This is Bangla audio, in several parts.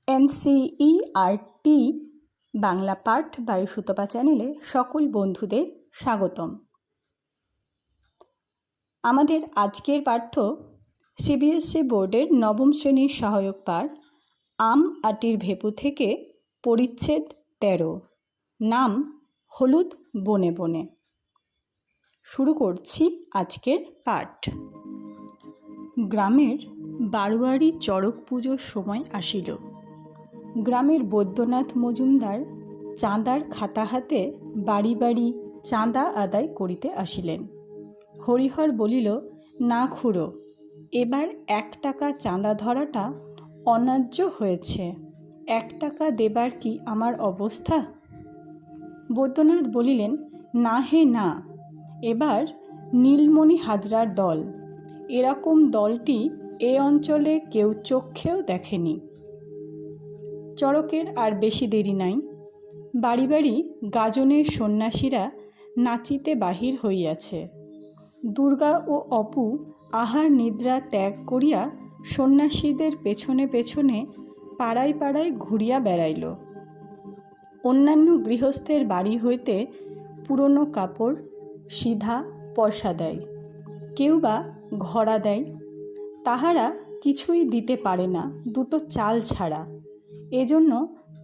NCERT বাংলা পাঠ বাই সুতপা চ্যানেলে সকল বন্ধুদের স্বাগতম। আমাদের আজকের পাঠ্য CBSE বোর্ডের নবম শ্রেণীর সহায়ক পাঠ আম আটির ভেপু থেকে পরিচ্ছেদ 13, নাম হলুদ বনে বনে। শুরু করছি আজকের পাঠ। গ্রামের বারোয়ারি চড়ক পুজোর সময় আসিল। গ্রামের বৈদ্যনাথ মজুমদার চাঁদার খাতা হাতে বাড়ি বাড়ি চাঁদা আদায় করিতে আসিলেন। হরিহর বলিল, না খুড়ো, এবার 1 টাকা চাঁদা ধরাটা অন্যায্য হয়েছে। 1 টাকা দেবার কি আমার অবস্থা? বৈদ্যনাথ বলিলেন, না হে না, এবার নীলমণি হাজরার দল, এরকম দলটি এ অঞ্চলে কেউ চক্ষেও দেখেনি। চড়কের আর বেশি দেরি নাই। বাড়ি বাড়ি গাজনের সন্ন্যাসীরা নাচিতে বাহির হইয়াছে। দুর্গা ও অপু আহার নিদ্রা ত্যাগ করিয়া সন্ন্যাসীদের পেছনে পেছনে পাড়ায় পাড়ায় ঘুরিয়া বেড়াইল। অন্যান্য গৃহস্থের বাড়ি হইতে পুরনো কাপড়, সিধা পয়সা দেয়, কেউ বা ঘড়া দেয়। তাহারা কিছুই দিতে পারে না, 2টো চাল ছাড়া। এজন্য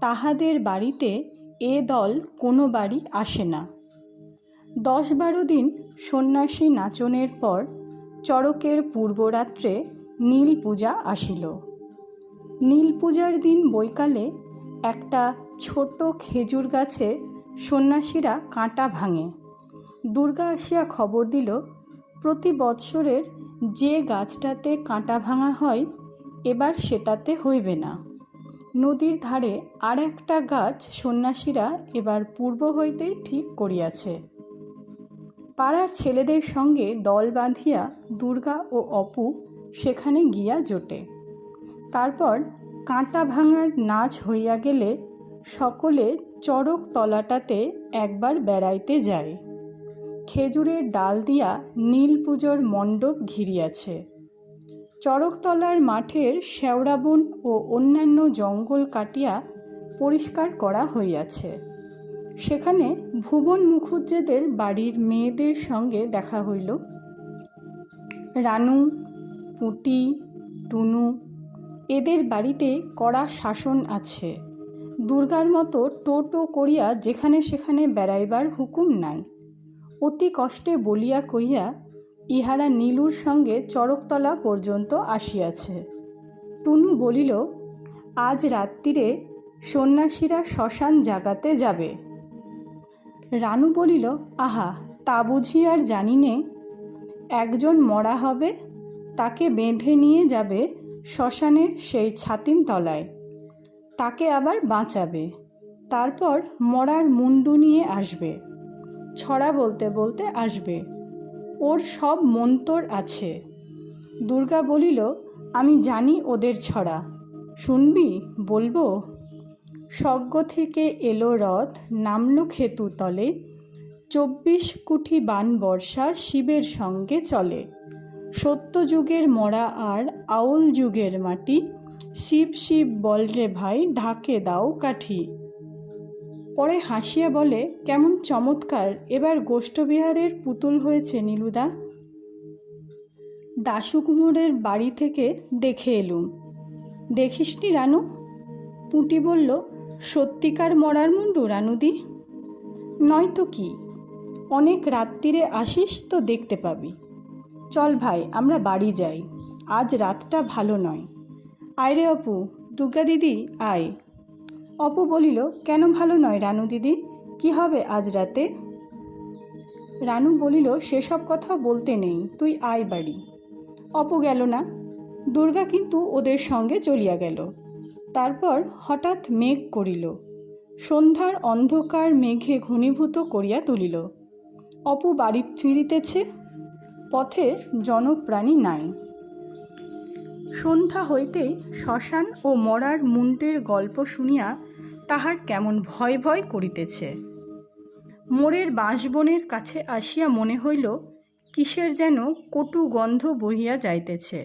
তাহাদের বাড়িতে এ দল কোনো বাড়ি আসে না। 10-12 দিন সন্ন্যাসী নাচনের পর চড়কের পূর্বরাত্রে নীল পূজা আসিল। নীল পূজার দিন বৈকালে একটা ছোট খেজুর গাছে সন্ন্যাসীরা কাঁটা ভাঙে। দুর্গা আসিয়া খবর দিল, প্রতি বৎসরের যে গাছটাতে কাঁটা ভাঙা হয়, এবার সেটাতে হইবে না। নদীর ধারে আর একটা গাছ সন্ন্যাসীরা এবার পূর্ব হইতেই ঠিক করিয়াছে। পাড়ার ছেলেদের সঙ্গে দল বাঁধিয়া দুর্গা ও অপু সেখানে গিয়া জোটে। তারপর কাঁটা ভাঙার নাচ হইয়া গেলে সকলে চড়ক তলাটাতে একবার বেড়াইতে যায়। খেজুরের ডাল দিয়া নীল পুজোর মণ্ডপ ঘিরিয়াছে। চড়কতলার মাঠের শেওড়াবন ও অন্যান্য জঙ্গল কাটিয়া পরিষ্কার করা হইয়াছে। সেখানে ভুবন মুখুজ্জেদের বাড়ির মেয়েদের সঙ্গে দেখা হইল। রানু, পুঁটি, টুনু, এদের বাড়িতে কড়া শাসন আছে। দুর্গার মতো টোটো করিয়া যেখানে সেখানে বেড়াইবার হুকুম নাই। অতি কষ্টে বলিয়া কইয়া ইহারা নীলুর সঙ্গে চড়কতলা পর্যন্ত আসিয়াছে। টুনু বলিল, আজ রাত্রিরে সন্ন্যাসীরা শ্মশান জাগাতে যাবে। রানু বলিল, আহা, তা বুঝি আর জানি নে। একজন মরা হবে, তাকে বেঁধে নিয়ে যাবে শ্মশানের সেই ছাতিম তলায়, তাকে আবার বাঁচাবে, তারপর মরার মুন্ডু নিয়ে আসবে, ছড়া বলতে বলতে আসবে, ওর সব মন্তর আছে। দুর্গা বলিল, আমি জানি ওদের ছড়া, শুনবি বলবো? স্বর্গ থেকে এলো রথ, নামলো খেতু তলে, 24 কুঠি বান বর্ষা শিবের সঙ্গে চলে, সত্যযুগের মরা আর আউল যুগের মাটি, শিব শিব বলরে ভাই, ঢাকে দাও কাঠি। পরে হাসিয়া বলে, কেমন চমৎকার এবার গোষ্ঠবিহারের পুতুল হয়েছে নীলুদা। দাশু কুমোরের বাড়ি থেকে দেখে এলুম। দেখিসনি রানু? পুঁটি বলল, সত্যিকার মরার মুন্ডু রানুদি? নয়তো কি, অনেক রাত্রিরে আসিস তো দেখতে পাবি। চল ভাই, আমরা বাড়ি যাই, আজ রাতটা ভালো নয়। আয় রে অপু, দুর্গা দিদি আয়। অপু বলিল, কেন ভালো নয় রানু দিদি, কি হবে আজ রাতে? রানু বলিল, সেসব কথা বলতে নেই, তুই আয় বাড়ি। অপু গেল না। দুর্গা কিন্তু ওদের সঙ্গে চলিয়া গেল। তারপর হঠাৎ মেঘ করিল, সন্ধ্যার অন্ধকার মেঘে ঘনীভূত করিয়া তুলিল। অপু বাড়ি ফিরিতেছে, পথে জনপ্রাণী নাই। সন্ধ্যা হইতেই শ্মশান ও মরার মুন্ডের গল্প শুনিয়া তাহার কেমন ভয় ভয় করিতেছে। মোড়ের বাঁশবনের কাছে আসিয়া মনে হইল কিসের যেন কটু গন্ধ বহিয়া যাইতেছে।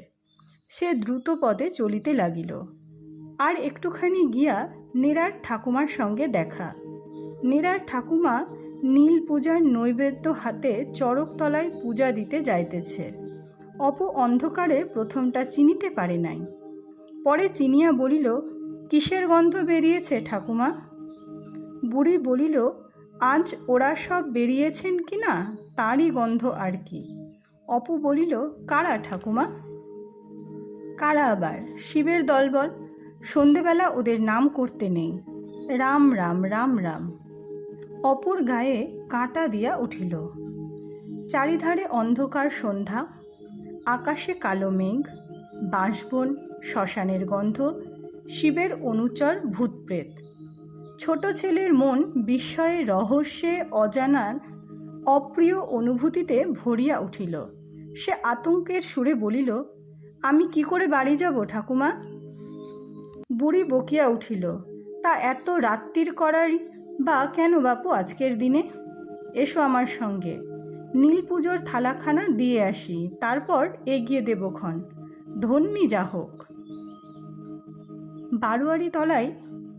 সে দ্রুত পদে চলিতে লাগিল। আর একটুখানি গিয়া নীরার ঠাকুমার সঙ্গে দেখা। নীরার ঠাকুমা নীল পূজার নৈবেদ্য হাতে চড়কতলায় পূজা দিতে যাইতেছে। অপু অন্ধকারে প্রথমটা চিনিতে পারে নাই, পরে চিনিয়া বলিল, কিসের গন্ধ বেরিয়েছে ঠাকুমা? বুড়ি বলিল, আজ ওরা সব বেরিয়েছেন কি না তারই গন্ধ আর কি। অপু বলিল, কারা ঠাকুমা? কারা আবার? শিবের দলবল। সন্ধেবেলা ওদের নাম করতে নেই। রাম রাম রাম রাম। অপুর গায়ে কাঁটা দিয়া উঠিল। চারিধারে অন্ধকার সন্ধ্যা, আকাশে কালো মেঘ, বাঁশবন, শ্মশানের গন্ধ, শিবের অনুচর ভূতপ্রেত। ছোট ছেলের মন বিস্ময়ে, রহস্যে, অজানার অপ্রিয় অনুভূতিতে ভরিয়া উঠিল। সে আতঙ্কের সুরে বলিল, আমি কি করে বাড়ি যাব ঠাকুমা? বুড়ি বকিয়া উঠিল, তা এত রাত্রির করারই বা কেন বাপু আজকের দিনে? এসো আমার সঙ্গে, নীল পুজোর থালাখানা দিয়ে আসি, তারপর এগিয়ে দেবক্ষণ, ধন্যী যা হোক। বারোয়ারি তলায়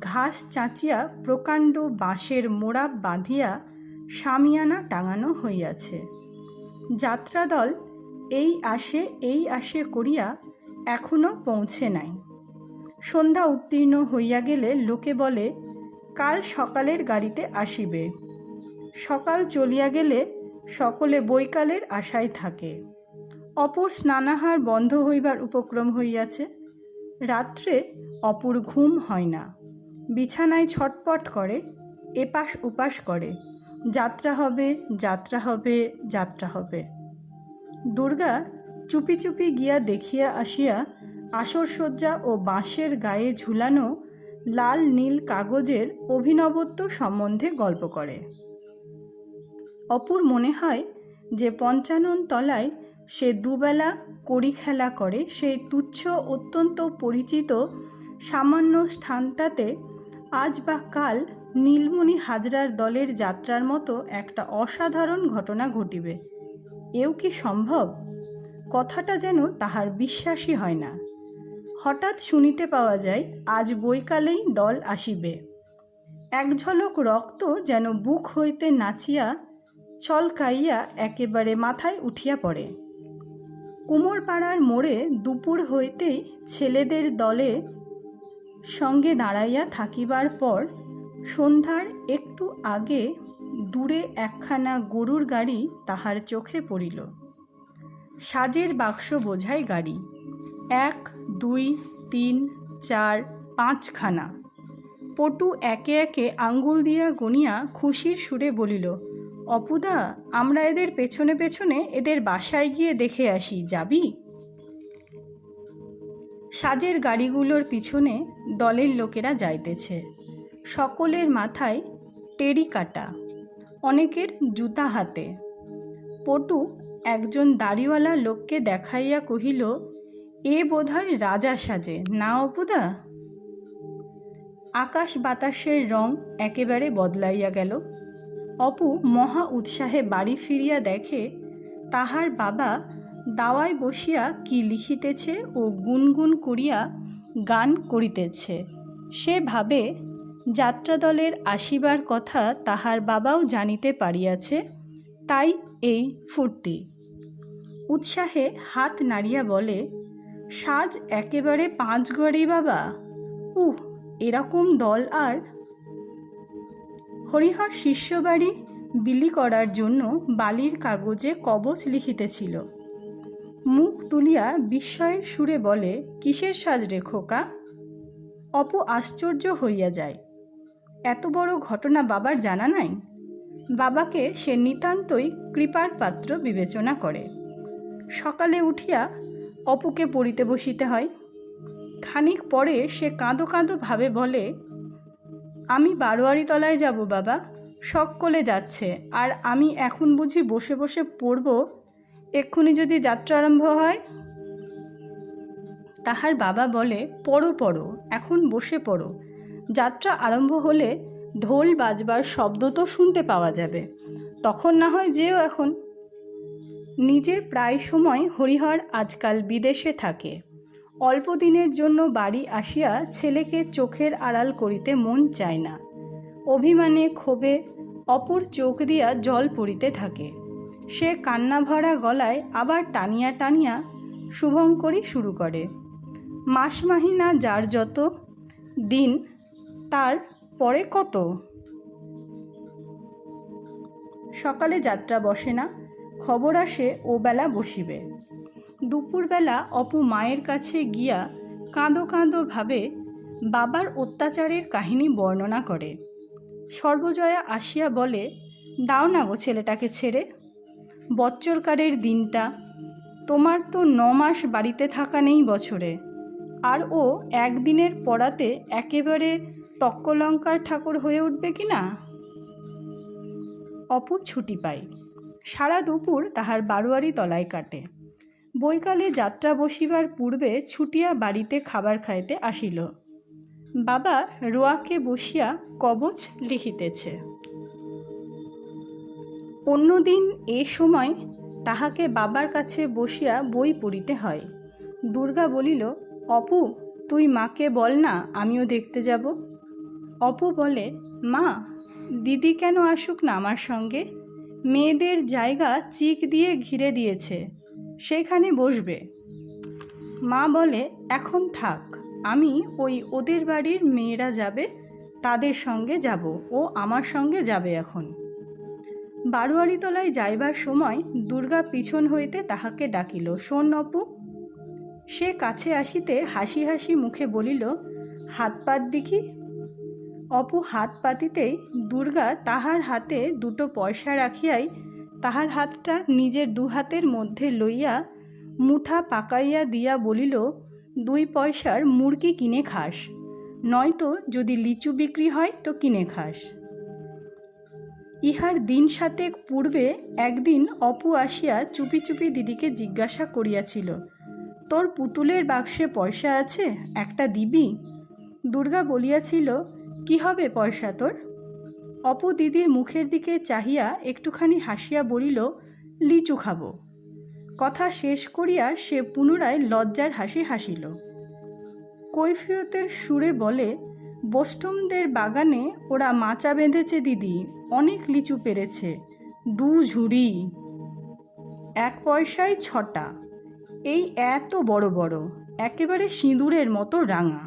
ঘাস চাঁচিয়া প্রকাণ্ড বাঁশের মোড়া বাঁধিয়া শামিয়ানা টাঙানো হইয়াছে। যাত্রাদল এই আসে করিয়া এখনো পৌঁছে নাই। সন্ধ্যা উত্তীর্ণ হইয়া গেলে লোকে বলে, কাল সকালের গাড়িতে আসিবে। সকাল চলিয়া গেলে সকলে বৈকালের আশায় থাকে। অপুর স্নানাহার বন্ধ হইবার উপক্রম হইয়াছে। রাত্রে অপুর ঘুম হয় না, বিছানায় ছটপট করে, এপাশ ওপাশ করে, যাত্রা হবে, যাত্রা হবে, যাত্রা হবে। দুর্গা চুপি চুপি গিয়া দেখিয়া আসিয়া আসরসজ্জা ও বাঁশের গায়ে ঝুলানো লাল নীল কাগজের অভিনবত্ব সম্বন্ধে গল্প করে। অপুর মনে হয় যে পঞ্চানন তলায় সে দুবেলা কড়ি খেলা করে, সেই তুচ্ছ অত্যন্ত পরিচিত সামান্য স্থানটাতে আজ বা কাল নীলমণি হাজরার দলের যাত্রার মতো একটা অসাধারণ ঘটনা ঘটিবে। এও কি সম্ভব? কথাটা যেন তাহার বিশ্বাসই হয় না। হঠাৎ শুনিতে পাওয়া যায়, আজ বৈকালেই দল আসিবে। এক ঝলক রক্ত যেন বুক হইতে নাচিয়া চলকাইয়া একেবারে মাথায় উঠিয়া পড়ে। কুমোরপাড়ার মোড়ে দুপুর হইতেই ছেলেদের দলে সঙ্গে দাঁড়াইয়া থাকিবার পর সন্ধ্যার একটু আগে দূরে একখানা গরুর গাড়ি তাহার চোখে পড়িল। সাজের বাক্স বোঝাই গাড়ি, 1, 2, 3, 4, 5 খানা। পটু একে একে আঙ্গুল দিয়া গনিয়া খুশির সুরে বলিল, অপুদা, আমরা এদের পেছনে পেছনে এদের বাসায় গিয়ে দেখে আসি, যাবি? সাজের গাড়িগুলোর পিছনে দলের লোকেরা যাইতেছে। সকলের মাথায় টেরি কাটা, অনেকের জুতা হাতে। পটু একজন দাড়িওয়ালা লোককে দেখাইয়া কহিল, এ বোধহয় রাজা সাজে, না অপুদা? আকাশ বাতাসের রং একেবারে বদলাইয়া গেল। অপু মহা উৎসাহে বাড়ি ফিরিয়া দেখে তাহার বাবা দাওয়ায় বসিয়া কি লিখিতেছে ও গুনগুন করিয়া গান করিতেছে। সে ভাবে যাত্রাদলের আসিবার কথা তাহার বাবাও জানিতে পারিয়াছে, তাই এই ফুর্তি। উৎসাহে হাত নাড়িয়া বলে, সাজ একেবারে 5 গড়ি বাবা, এরকম দল আর? হরিহর শিষ্যবাড়ি বিলি করার জন্য বালির কাগজে কবচ লিখিতেছিল। মুখ তুলিয়া বিস্ময়ের সুরে বলে, কিসের সাজ রে খোকা? অপু আশ্চর্য হইয়া যায়। এত বড় ঘটনা বাবার জানা নাই। বাবাকে সে নিতান্তই কৃপার পাত্র বিবেচনা করে। সকালে উঠিয়া অপুকে পড়িতে বসিতে হয়। খানিক পরে সে কাঁদো কাঁদো ভাবে বলে, আমি বারোয়ারি তলায় যাব বাবা, সকলে যাচ্ছে, আর আমি এখন বুঝি বসে বসে পড়ব, এক্ষুনি যদি যাত্রা আরম্ভ হয়? তাহার বাবা বলে, পড়ো পড়ো, এখন বসে পড়ো, যাত্রা আরম্ভ হলে ঢোল বাজবার শব্দ তো শুনতে পাওয়া যাবে, তখন না হয় যেও এখন। নিজে প্রায় সময় হরিহর আজকাল বিদেশে থাকে। অল্প দিনের জন্য বাড়ি আসিয়া ছেলেকে চোখের আড়াল করিতে মন চায় না। অভিমানে ক্ষোভে অপুর চোখ দিয়া জল পড়িতে থাকে। সে কান্না ভরা গলায় আবার টানিয়া টানিয়া শুভঙ্করী শুরু করে। মাস মাহিনা যার যত, দিন তার পরে কত। সকালে যাত্রা বসে না, খবর আসে ও বেলা বসিবে। দুপুরবেলা অপু মায়ের কাছে গিয়া কাঁদো কাঁদো ভাবে বাবার অত্যাচারের কাহিনী বর্ণনা করে। সর্বজয়া আসিয়া বলে, দাও না গো ছেলেটাকে ছেড়ে। বচ্চরকারের দিনটা, তোমার তো 9 মাস বাড়িতে থাকা নেই বছরে, আর ও একদিনের পড়াতে একেবারে তক্কলঙ্কার ঠাকুর হয়ে উঠবে কি না। অপু ছুটি পায়। সারা দুপুর তাহার বারোয়ারি তলায় কাটে। বৈকালে যাত্রা বসিবার পূর্বে ছুটিয়া বাড়িতে খাবার খাইতে আসিল। বাবা রোয়াকে বসিয়া কবচ লিখিতেছে। অন্যদিন এ সময় তাহাকে বাবার কাছে বসিয়া বই পড়িতে হয়। দুর্গা বলিল, অপু তুই মাকে বল না, আমিও দেখতে যাব। অপু বলে, মা দিদি কেন আসুক না আমার সঙ্গে, মেয়েদের জায়গা চিক দিয়ে ঘিরে দিয়েছে, সেইখানে বসবে। মা বলে, এখন থাক, আমি ওদের বাড়ির মেয়েরা যাবে, তাদের সঙ্গে যাব, ও আমার সঙ্গে যাবে এখন। বারোয়ারি তলায় যাইবার সময় দুর্গা পিছন হইতে তাহাকে ডাকিল, শোন অপু। সে কাছে আসিতে হাসি হাসি মুখে বলিল, হাত পাত দেখি। অপু হাত পাতিতেই দুর্গা তাহার হাতে 2 পয়সা রাখিয়াই তাহার হাতটা নিজের 2 হাতের মধ্যে লইয়া মুঠা পাকাইয়া দিয়া বলিল, 2 পয়সার মুরগি কিনে খাস, নয়তো যদি লিচু বিক্রি হয় তো কিনে খাস। ইহার দিন 7 পূর্বে একদিন অপু আসিয়া চুপি চুপি দিদিকে জিজ্ঞাসা করিয়াছিল, তোর পুতুলের বাক্সে পয়সা আছে, একটা দিবি? দুর্গা বলিয়াছিল, কি হবে পয়সা তোর? অপু দিদির মুখের দিকে চাহিয়া একটুখানি হাসিয়া বলিল, লিচু খাবো। কথা শেষ করিয়া সে পুনরায় লজ্জার হাসি হাসিল। কৈফিয়তের সুরে বলে, বোষ্টমদের বাগানে ওরা মাচা বেঁধেছে দিদি, অনেক লিচু পেরেছে, 2 ঝুড়ি, 1 পয়সায় 6টা, এই এত বড় বড়, একেবারে সিঁদুরের মতো রাঙা।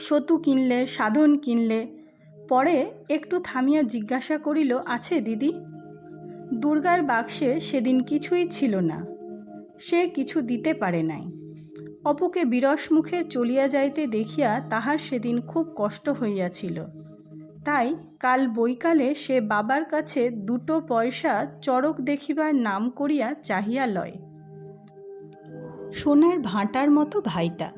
সতু কিনলে, সাধন কিনলে। পরে একটু থামিয়া জিজ্ঞাসা করিল, আছে দিদি? দুর্গার বাক্সে সেদিন কিছুই ছিল না, সে কিছু দিতে পারে নাই। অপুকে বিরস মুখে চলিয়া যাইতে দেখিয়া তাহার সেদিন খুব কষ্ট হইয়াছিল। তাই কাল বৈকালে সে বাবার কাছে 2 পয়সা চড়ক দেখিবার নাম করিয়া চাহিয়া লয়। সোনার ভাঁটার মতো ভাইটা,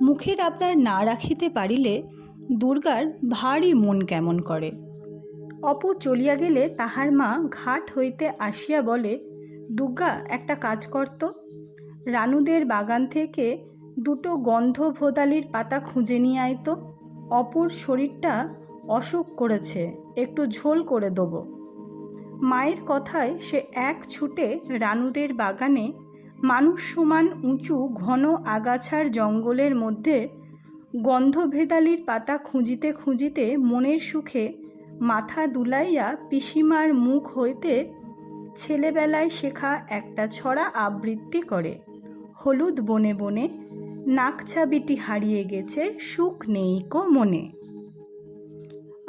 মুখের আবদার না রাখিতে পারিলে দুর্গার ভারী মন কেমন করে। অপু চলিয়া গেলে তাহার মা ঘাট হইতে আসিয়া বলে, দুর্গা একটা কাজ করত, রানুদের বাগান থেকে 2 গন্ধ ভোদালির পাতা খুঁজে নিয়ে আইতো, অপুর শরীরটা অসুখ করেছে, একটু ঝোল করে দেবো। মায়ের কথায় সে এক ছুটে রানুদের বাগানে মানুষ সমান উঁচু ঘন আগাছার জঙ্গলের মধ্যে গন্ধভেদালির পাতা খুঁজিতে খুঁজিতে মনের সুখে মাথা দুলাইয়া পিসিমার মুখ হইতে ছেলেবেলায় শেখা একটা ছড়া আবৃত্তি করে, হলুদ বনে বনে নাকছাবিটি হারিয়ে গেছে, সুখ নেই কো মনে।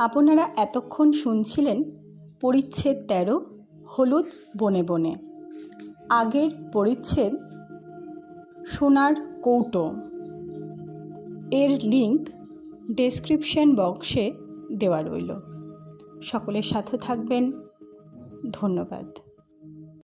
আপনারা এতক্ষণ শুনছিলেন পরিচ্ছেদ 13, হলুদ বনে বনে। আগের পরিচ্ছেদ সোনার কৌটো, এর লিংক ডেসক্রিপশন বক্সে দেওয়া রইল। সকলের সাথে থাকবেন, ধন্যবাদ।